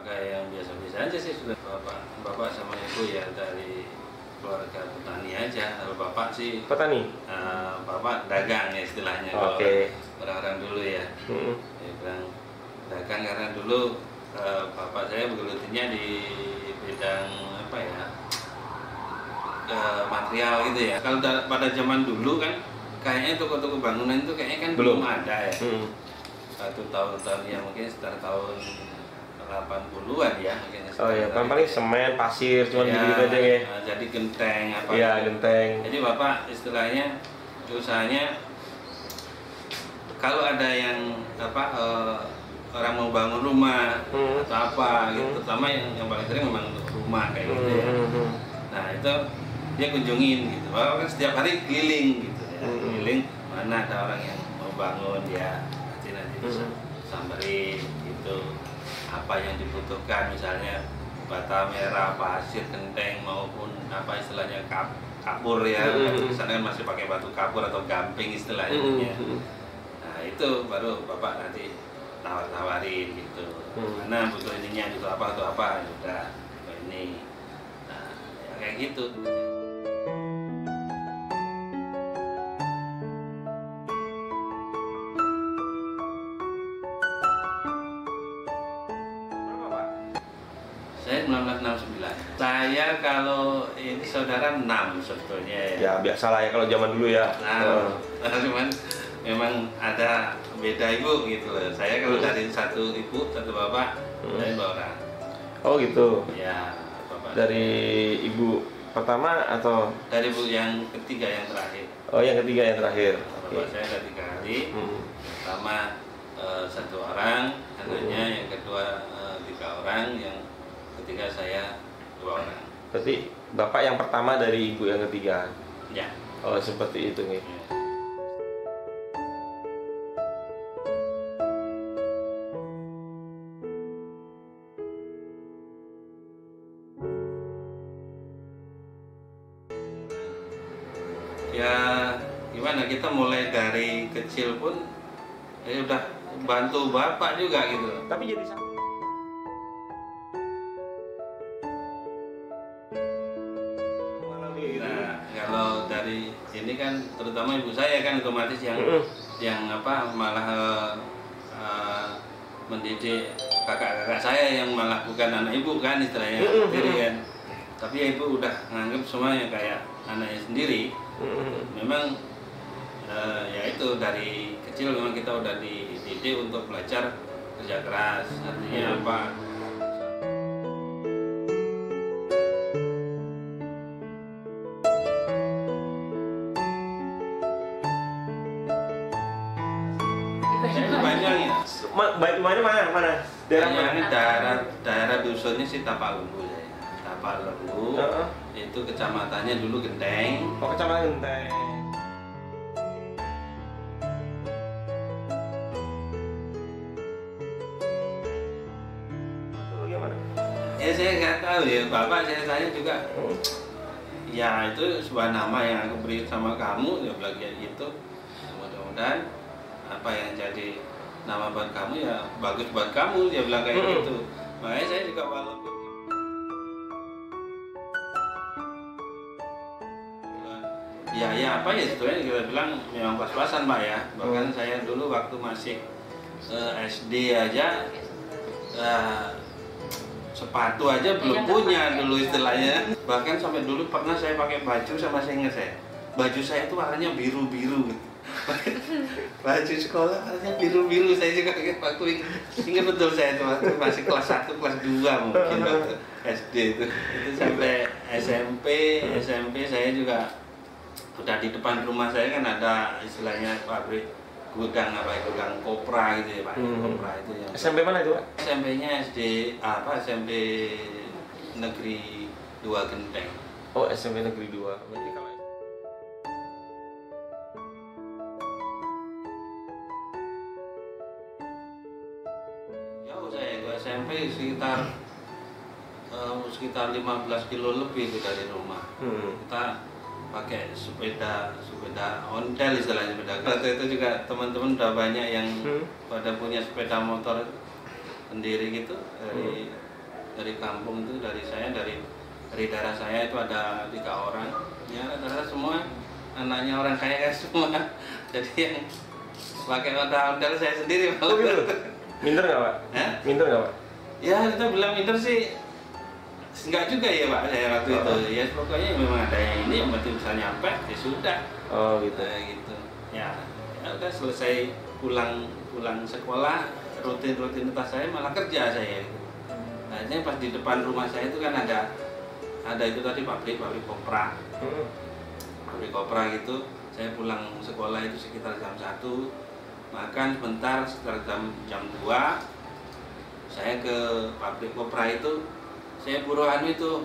pakai yang biasa-biasa aja sih. Sudah bapak sama ibu ya dari keluarga petani aja. Kalau bapak sih petani, bapak dagang ya istilahnya. Oke. Orang-orang dulu ya, ya bilang dagang karena dulu bapak saya bergelutinya di bidang apa ya, material gitu ya. Kalau pada zaman dulu kan kayaknya toko-toko bangunan itu kayaknya kan belum ada ya. Satu tahun-tahun ya mungkin sekitar tahun 80-an ya mungkin. Oh ya, paling semen, pasir, cuma ya, gitu aja ya. Jadi genteng apa? Iya, genteng. Jadi bapak istilahnya usahanya kalau ada yang apa orang mau bangun rumah atau apa gitu, terutama yang paling sering memang untuk rumah kayak gitu ya. Nah itu dia kunjungin gitu, bapak kan setiap hari keliling gitu ya, keliling mana ada orang yang mau bangun ya nanti bisa samperin gitu, apa yang dibutuhkan misalnya bata merah, pasir, genteng maupun apa istilahnya kapur ya, di sana kan masih pakai batu kapur atau gamping istilahnya. Nah itu baru bapak nanti tawar-tawarin gitu, mana butuh ininya butuh apa ya udah ini, nah ya kayak gitu. Saya 1969. Saya kalau ini saudara 6 sebetulnya ya. Ya biasalah ya kalau zaman dulu ya. Nah, cuman memang ada beda ibu gitu loh. Saya kalau dari satu ibu, satu bapak, dari 2 orang. Oh gitu. Ya, bapak. Dari ibu pertama atau? Dari ibu yang ketiga yang terakhir. Oh yang ketiga yang terakhir. Bapak saya ada 3 kali. Pertama 1 orang, anaknya yang kedua 3 orang, yang ketiga saya 2 orang. Berarti bapak yang pertama dari ibu yang ketiga. Ya. Oh seperti itu nih. Ya gimana, kita mulai dari kecil pun ya udah bantu bapak juga gitu. Tapi jadi nah kalau dari ini kan terutama ibu saya kan otomatis yang apa malah mendidik kakak-kakak saya yang malah bukan anak ibu kan istilahnya sendiri kan. Tapi ya ibu udah nganggap semuanya kayak anaknya sendiri. Memang ya itu dari kecil memang kita udah dididik untuk belajar kerja keras. Artinya apa? Mana? Daerah mana? Daerah dusunnya sih Tapalembu saya. Tapalembu itu kecamatannya dulu Genteng. Oh kecamatan Genteng. Ya saya nggak tahu ya, bapak saya juga. Ya itu sebuah nama yang aku beri sama kamu, ya bilang gitu. Mudah-mudahan apa yang jadi nama buat kamu ya bagus buat kamu, dia bilang kayak gitu. Makanya saya juga walaupun ya apa ya sebetulnya kita bilang memang pas-pasan Pak ya. Bahkan saya dulu waktu masih SD aja sepatu aja belum punya dulu istilahnya. Bahkan sampai dulu pernah saya pakai baju sama saya ingat baju saya itu warnanya biru-biru gitu. Baju sekolah warnanya biru-biru, saya juga waktu ingat betul saya itu waktu masih kelas 1, kelas 2 mungkin waktu SD itu sampai SMP saya juga udah di depan rumah saya kan ada istilahnya pabrik gudang kopra gitu ya Pak. Kopra itu yang SMP mana itu Pak? SMP-nya SMP Negeri 2 Genteng. Oh SMP Negeri 2. Berarti kalau jauh saya itu SMP sekitar 15 kilo lebih itu dari rumah. Kita pakai sepeda ontel istilahnya, sepeda. Waktu itu juga teman-teman udah banyak yang pada punya sepeda motor sendiri gitu dari dari kampung itu dari daerah saya itu ada 3 orang. Ya rata-rata semua anaknya orang kaya kan semua. Jadi yang pakai ondel-ondel saya sendiri. Oh gitu. Minder nggak Pak? Minder nggak Pak? Ya kita bilang minder sih enggak juga ya Pak saya waktu itu. Ya pokoknya memang ada yang ini yang penting bisa nyampe ya sudah. Oh gitu. Gitu. Ya udah selesai pulang sekolah rutinitas saya malah kerja saya. Akhirnya pas di depan rumah saya itu kan ada itu tadi pabrik kopra. Pabrik kopra gitu. Saya pulang sekolah itu sekitar jam 1, makan sebentar sekitar jam 2. Saya ke pabrik kopra itu, saya buruan itu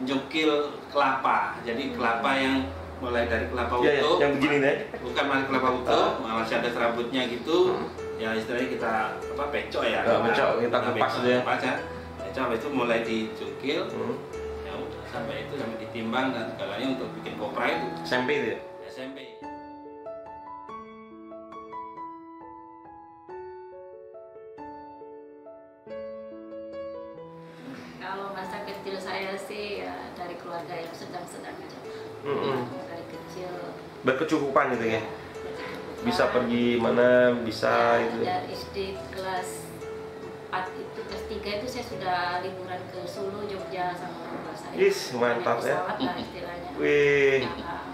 nyukil kelapa. Jadi kelapa yang mulai dari kelapa utuh, yang begini deh. bukan malah kelapa utuh, masih ada serabutnya gitu. Ya istilahnya kita pecok ya. Pecok, kita kupas ya. Pecok itu mulai dicukil. Ya udah sampai ditimbang dan segalanya untuk bikin kopra itu. SMP itu ya? SMP. Kalau masa kecil saya sih ya dari keluarga yang sedang-sedang aja. Dari kecil. Berkecukupan gitu ya? Berkecukupan. Bisa pergi mana, bisa Ya, itu. dari SD kelas 4 itu, kelas 3 itu saya sudah liburan ke Solo, Jogja sama orang tua saya. Mantap ya. Pesawat lah istilahnya. Wih. Nah,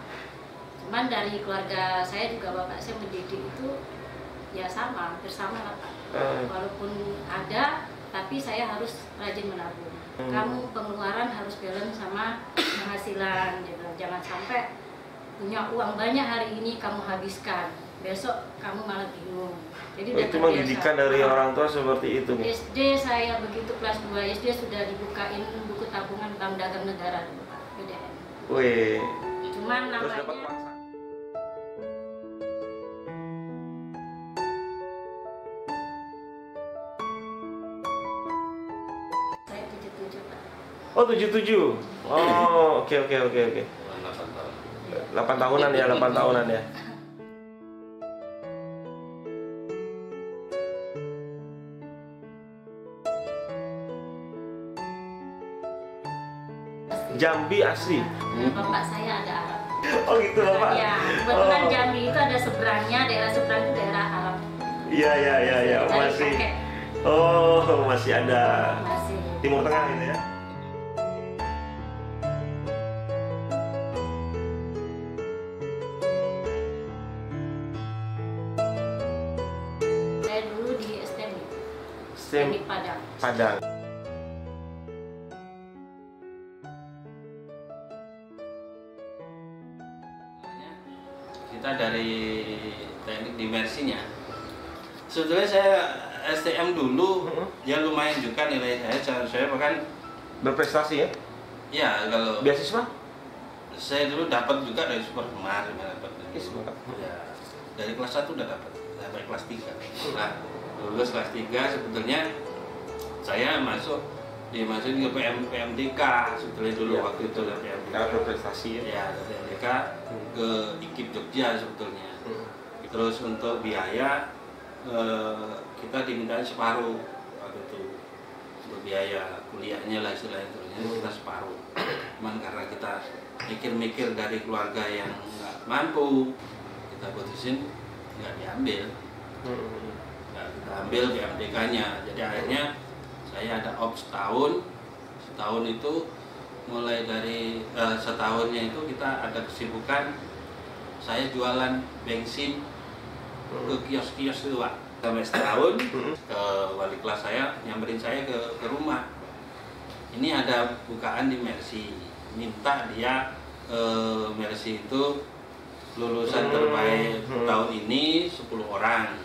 cuman dari keluarga saya juga bapak saya mendidik itu ya sama, hampir sama lah Pak. Walaupun ada, tapi saya harus rajin menabung. Kamu pengeluaran harus balance sama penghasilan, gitu. Jangan sampai punya uang banyak hari ini kamu habiskan, besok kamu malah bingung. Jadi udah Itu pendidikan dari orang tua seperti itu nih. SD saya begitu kelas 2 SD sudah dibukain buku tabungan Bank Dagang Negara dulu Pak, BDN. Wih. Cuman Terus dapat namanya paksa. saya 77 Pak. Oh 77. Oh oke. 8 tahunan ya, 8 tahunan ya. Jambi asli. Bapak saya ada Arab. Oh gitu Bapak. Ya, kebetulan Jambi itu ada seberangnya, daerah seberang itu daerah Arab. Iya Dari masih. kakek. Oh masih ada Masih. Timur Tengah gitu ya. Saya dulu di STM, STM Padang. Padang. Kita dari teknik dimensinya. Sebetulnya saya STM dulu ya lumayan juga nilai saya bahkan Berprestasi ya? ya kalau Beasiswa? saya dulu dapat juga dari Supermar dapat. Mantap. Ya, dari kelas 1 udah dapat sampai kelas 3. Nah, lulus kelas 3 sebetulnya saya dimasukin ke PMDK sebetulnya dulu Ya, waktu itu dari PMDK. Karena berprestasi ya? Ya, dari PMDK ke IKIP Jogja sebetulnya. Terus untuk biaya kita diminta separuh waktu itu untuk biaya kuliahnya lah istilahnya kita separuh. Cuman karena kita mikir-mikir dari keluarga yang nggak mampu, kita putusin nggak diambil. Nggak kita ambil PMDK-nya. Jadi akhirnya saya ada ops setahun itu mulai dari setahunnya itu kita ada kesibukan saya jualan bensin ke kios-kios itu Pak. Sampai setahun ke wali kelas saya nyamperin saya ke rumah. Ini ada bukaan di Mercy, minta dia Mercy itu lulusan terbaik tahun ini 10 orang.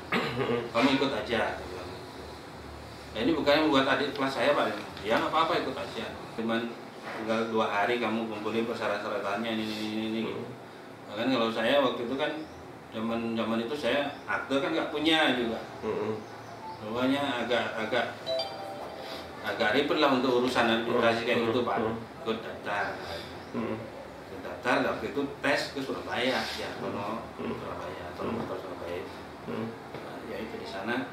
Kamu ikut aja. Nah, ini bukannya buat adik kelas saya Pak. Ya nggak apa-apa ikut aja. Cuman tinggal 2 hari kamu kumpulin persyaratan-syaratannya ini gitu. Nah, kan kalau saya waktu itu kan zaman itu saya akte kan nggak punya juga. Pokoknya agak ribet lah untuk urusan administrasi kayak gitu Pak. Ikut daftar. Daftar waktu itu tes ke Surabaya ya, Surabaya. Nah, ya itu di sana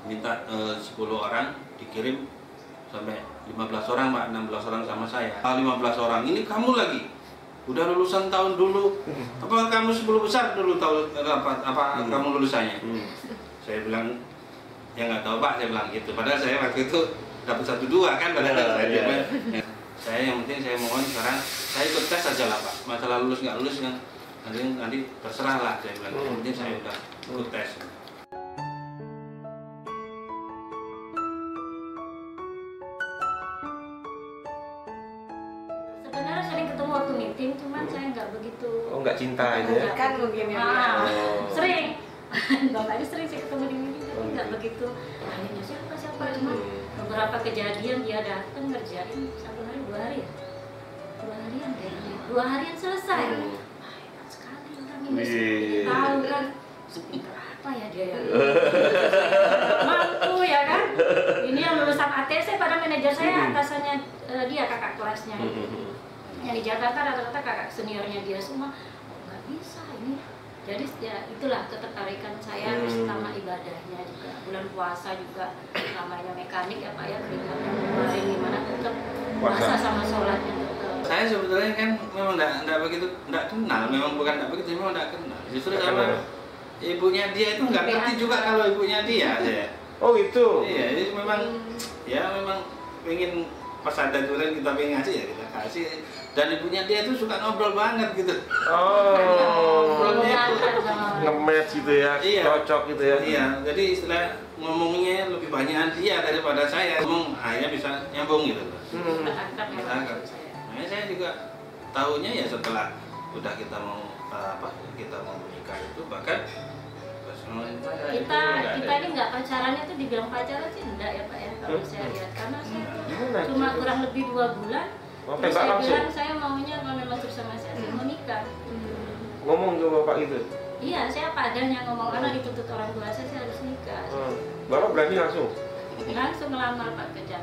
minta 10 orang dikirim sampai 15 orang Pak, 16 orang sama saya. 15 orang ini kamu lagi udah lulusan tahun dulu, apa kamu 10 besar dulu tahu apa kamu lulusannya? Saya bilang ya nggak tahu Pak, saya bilang gitu. Padahal saya waktu itu dapat 1-2 kan, padahal saya yang penting saya mohon sekarang saya ikut tes aja lah Pak. Masalah lulus nggak lulus kan nanti terserah lah, saya bilang. Yang penting saya udah ikut tes. Sebenarnya sering ketemu waktu meeting, cuman saya nggak begitu. Oh, nggak cinta itu ya? Kan mungkin ya. Sering. Bapaknya sering sih ketemu di meeting, tapi nggak begitu. Nanya siapa, cuma beberapa kejadian dia datang ngerjain 1 hari 2 hari ya. 2 harian kayaknya. 2 harian selesai. Hebat sekali orang ini. Tahu kan sepintar apa ya dia ya. Mampu ya kan. Ini yang lulusan ATC, pada manajer saya atasannya dia kakak kelasnya. Yang di Jakarta rata-rata kakak seniornya dia semua. Oh, nggak bisa ini. Jadi ya itulah ketertarikan saya, terutama ibadahnya juga. Bulan puasa juga namanya mekanik ya Pak ya, keringatnya kemarin gimana tetap puasa sama sholatnya tetap. Saya sebetulnya kan memang enggak begitu, enggak kenal, memang bukan enggak begitu, memang enggak kenal. Justru sama ibunya dia itu enggak ngerti juga kalau ibunya dia. Oh itu? Iya, jadi memang pengen pas ada durian kita pengen ngasih ya kita kasih. Dan ibunya dia itu suka ngobrol banget gitu. Oh, ngobrolnya nge-match gitu ya, cocok gitu ya. Iya, jadi istilah ngomongnya lebih banyak dia daripada saya. Ngomong akhirnya bisa nyambung gitu loh. Makanya saya juga tahunya ya setelah udah kita mau menikah itu, bahkan kita ini nggak pacarannya tuh dibilang pacaran sih enggak ya Pak ya kalau saya lihat, karena saya cuma kurang lebih 2 bulan. Terus saya bilang saya maunya kalau memang terus sama saya mau nikah. Ngomong ke bapak gitu? Iya, saya apa adanya ngomong, karena dituntut orang tua saya harus nikah. Bapak berani langsung? Langsung ngelamar Pak kerja.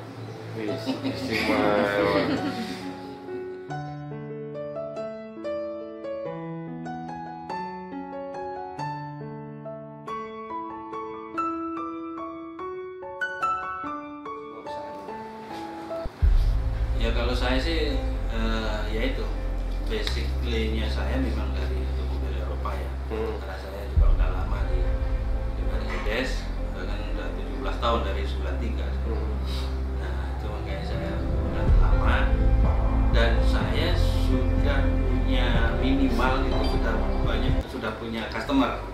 Istimewa. Ya kalau saya sih ya itu basically-nya saya memang dari otomobil Eropa ya. Karena saya juga udah lama di Mercedes, kan udah 17 tahun dari 93. Nah itu makanya saya udah lama dan saya sudah punya minimal itu sudah punya customer.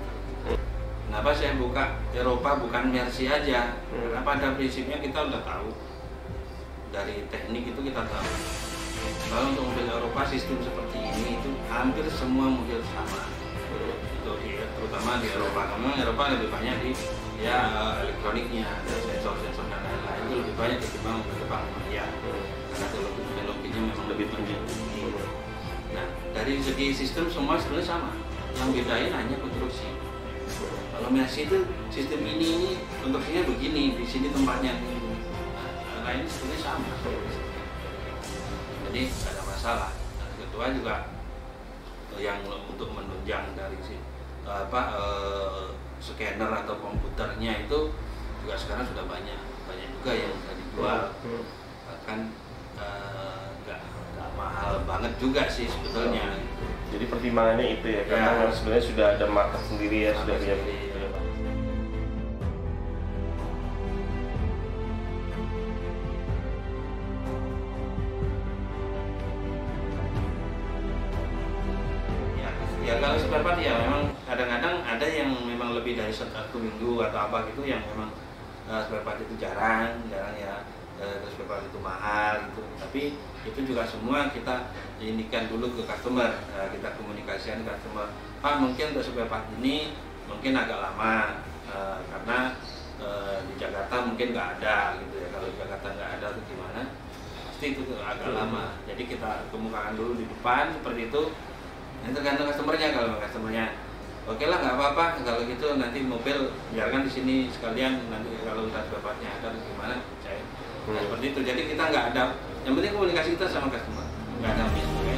Kenapa saya buka Eropa bukan Mercy aja? Karena pada prinsipnya kita udah tahu. Dari teknik itu kita tahu kalau untuk mobil Eropa sistem seperti ini itu hampir semua mobil sama itu terutama di Eropa, karena Eropa lebih banyak di elektroniknya, sensor-sensor dan lain-lain itu lebih banyak ketimbang mobil Jepang ya, karena teknologinya memang lebih tinggi. Nah dari segi sistem semua sebenarnya sama, yang bedain hanya konstruksi. Kalau Mercy itu sistem ini konstruksinya begini, di sini tempatnya ini. Lain sebenarnya sama, jadi tidak ada masalah. Dan kedua juga yang untuk menunjang dari scanner atau komputernya itu juga sekarang sudah banyak juga yang bisa dijual, bahkan nggak mahal banget juga sih sebetulnya. Jadi pertimbangannya itu ya, karena sebenarnya sudah ada market sendiri ya, sudah punya. Ya kalau spare part ya memang kadang-kadang ada yang memang lebih dari 1 minggu atau apa gitu yang memang spare part itu jarang ya, spare part itu mahal gitu. Tapi itu juga semua kita indikan dulu ke customer, kita komunikasikan ke customer. Pak mungkin untuk spare part ini mungkin agak lama karena di Jakarta mungkin nggak ada gitu ya. Kalau di Jakarta nggak ada tuh gimana? Pasti itu agak lama. Jadi kita kemukakan dulu di depan seperti itu. Ini tergantung customernya. Kalau customernya oke lah nggak apa-apa, kalau gitu nanti mobil biarkan di sini sekalian, nanti kalau udah bapaknya ada gimana saya seperti itu. Jadi kita nggak ada, yang penting komunikasi kita sama customer, nggak ada misalnya.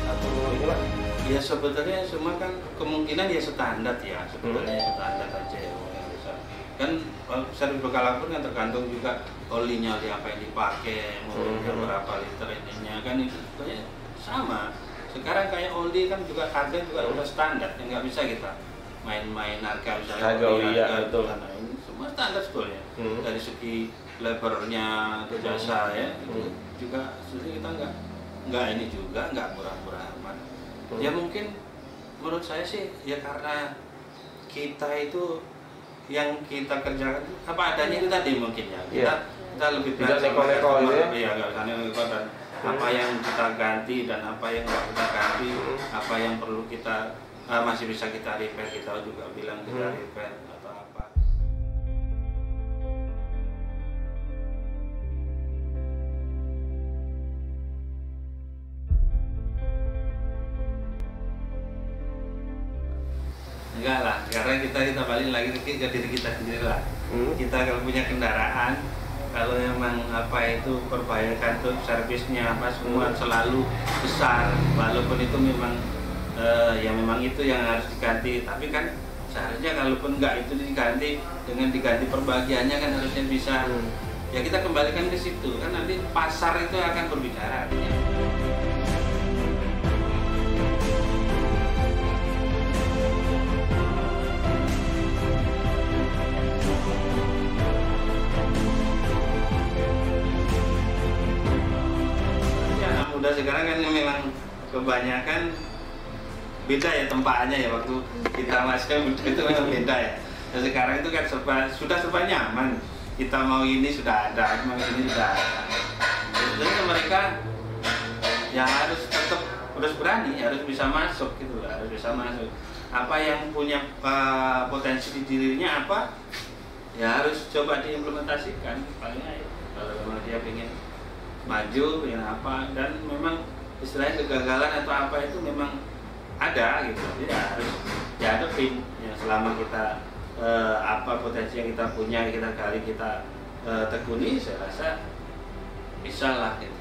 Satu ini Pak? Ya sebetulnya semua kan kemungkinan ya standar ya, sebetulnya standar aja ya yang bisa. Kan servis bekal pun kan tergantung juga oli apa yang dipakai, mobilnya berapa liter ininya kan itu sebenarnya sama. Sekarang kayak oli kan juga harga juga udah standar, nggak bisa kita main-main harga misalnya harga betul. Nah, ini semua standar sebetulnya dari segi labornya atau jasa ya itu juga sebenarnya kita nggak ini juga nggak murah-murah amat. Ya mungkin menurut saya sih ya karena kita itu yang kita kerjakan apa adanya itu tadi mungkin ya kita lebih tidak neko-neko ya nggak usah neko dan apa yang kita ganti dan apa yang nggak kita ganti, apa yang perlu kita masih bisa kita repair, kita juga bilang kita repair atau apa. Enggak lah, karena kita balik lagi ke diri kita sendiri lah. Kita kalau punya kendaraan, kalau memang apa itu perbaikan tuh servisnya apa semua selalu besar, walaupun itu memang ya memang itu yang harus diganti, tapi kan seharusnya kalaupun enggak itu diganti dengan diganti perbagiannya kan harusnya bisa ya kita kembalikan ke situ kan nanti pasar itu akan berbicara artinya. Udah sekarang kan memang kebanyakan beda ya tempaannya ya waktu kita masih muda itu memang beda ya. Dan sekarang itu kan sudah serba nyaman. Kita mau ini sudah ada, mau ini sudah ada. Sebenarnya mereka ya harus tetap berani, harus bisa masuk gitu lah, harus bisa masuk. Apa yang punya potensi di dirinya apa ya harus coba diimplementasikan paling aja. Kalau memang dia ingin maju yang apa dan memang istilahnya kegagalan atau apa itu memang ada gitu ya harus dihadapin ya selama kita apa potensi yang kita punya kita gali kita tekuni saya rasa bisa lah gitu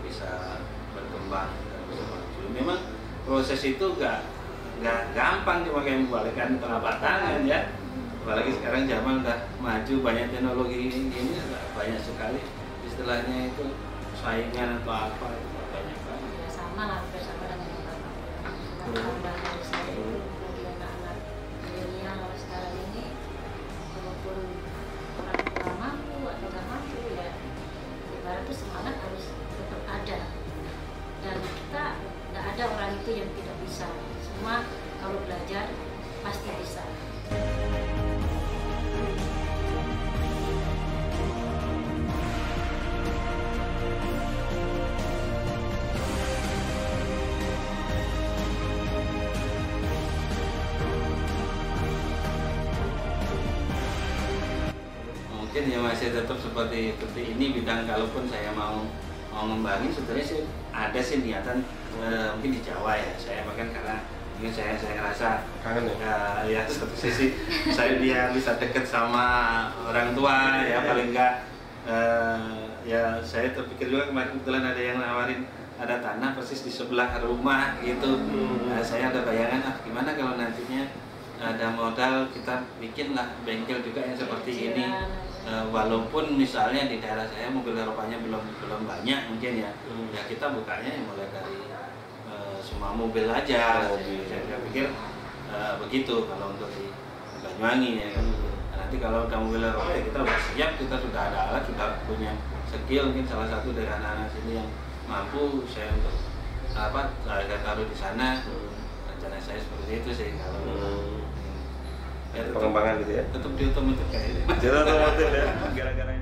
bisa berkembang bisa maju. Memang proses itu nggak gampang cuma kayak membalikkan telapak tangan ya apalagi sekarang zaman udah maju banyak teknologi ini banyak sekali istilahnya itu saingan atau apa itu banyak banget. Ya sama lah bersama dengan bapak. Dari saya itu kemudian anak milenial sekarang ini walaupun orang tua mampu atau nggak mampu ya ibarat itu semangat harus tetap ada dan kita nggak ada orang itu yang tidak bisa semua kalau belajar pasti bisa. Mungkin ya masih tetap seperti ini bidang kalaupun saya mau ngembangin sebenarnya sih ada sih niatan mungkin di Jawa ya saya bahkan karena ini saya ngerasa kangen ya satu sisi saya dia bisa deket sama orang tua ya paling enggak ya saya terpikir juga kemarin kebetulan ada yang nawarin ada tanah persis di sebelah rumah gitu saya ada bayangan gimana kalau nantinya ada modal kita bikin lah bengkel juga yang seperti ini walaupun misalnya di daerah saya mobil Eropanya belum banyak mungkin ya ya kita bukanya mulai dari semua mobil aja saya pikir begitu kalau untuk di Banyuwangi ya kan nanti kalau udah mobil Eropa kita udah siap kita sudah ada alat sudah punya skill mungkin salah satu dari anak-anak sini yang mampu saya untuk apa saya taruh di sana rencana saya seperti itu sih kalau pengembangan gitu ya tetap di otomotif kayak ini jadi otomotif ya gara-gara